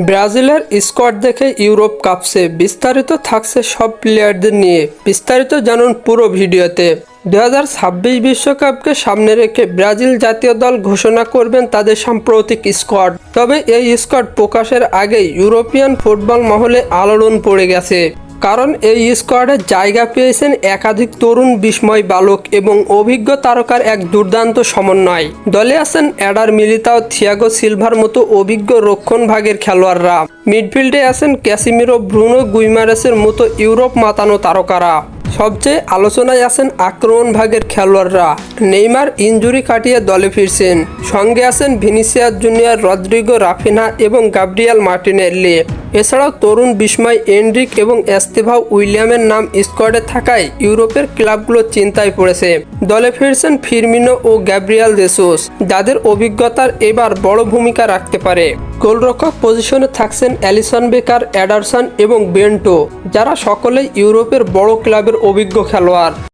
ব্রাজিলের স্কোয়াড দেখে ইউরোপ কাঁপছে। বিস্তারিত থাকছে সব প্লেয়ারদের নিয়ে। বিস্তারিত জানুন পুরো ভিডিওতে। 2026 বিশ্বকাপকে সামনে রেখে ব্রাজিল জাতীয় দল ঘোষণা করবেন তাদের সাম্প্রতিক স্কোয়াড। তবে এই স্কোয়াড প্রকাশের আগেই ইউরোপিয়ান ফুটবল মহলে আলোড়ন পড়ে গেছে। কারণ এই স্কোয়াডে জায়গা পেয়েছেন একাধিক তরুণ বিস্ময় বালক এবং অভিজ্ঞ তারকার এক দুর্দান্ত সমন্বয়। দলে আছেন এডার মিলিতাও, থিয়াগো সিলভার মতো অভিজ্ঞ রক্ষণ ভাগের খেলোয়াড়রা। মিডফিল্ডে আছেন ক্যাসিমিরো, ব্রুনো গুইমারেসের মতো ইউরোপ মাতানো তারকারা। সবচেয়ে আলোচনায় আছেন আক্রমণ ভাগের খেলোয়াড়রা। নেইমার ইনজুরি কাটিয়ে দলে ফিরছেন। সঙ্গে আছেন ভিনিসিয়াস জুনিয়র, রদ্রিগো, রাফিনহা এবং গাব্রিয়েল মার্টিনেল্লি। এছাড়াও তরুণ বিস্ময় এনরিক এবং এস্তেভাও উইলিয়ামের নাম স্কোয়াডে থাকায় ইউরোপের ক্লাবগুলো চিন্তায় পড়েছে। দলে ফিরছেন ফিরমিনো ও গ্যাব্রিয়েল জেসুস, যাদের অভিজ্ঞতার এবার বড় ভূমিকা রাখতে পারে। গোলরক্ষক পজিশনে থাকছেন অ্যালিসন বেকার, এডারসন এবং বেন্টো, যারা সকলেই ইউরোপের বড় ক্লাবের অভিজ্ঞ খেলোয়াড়।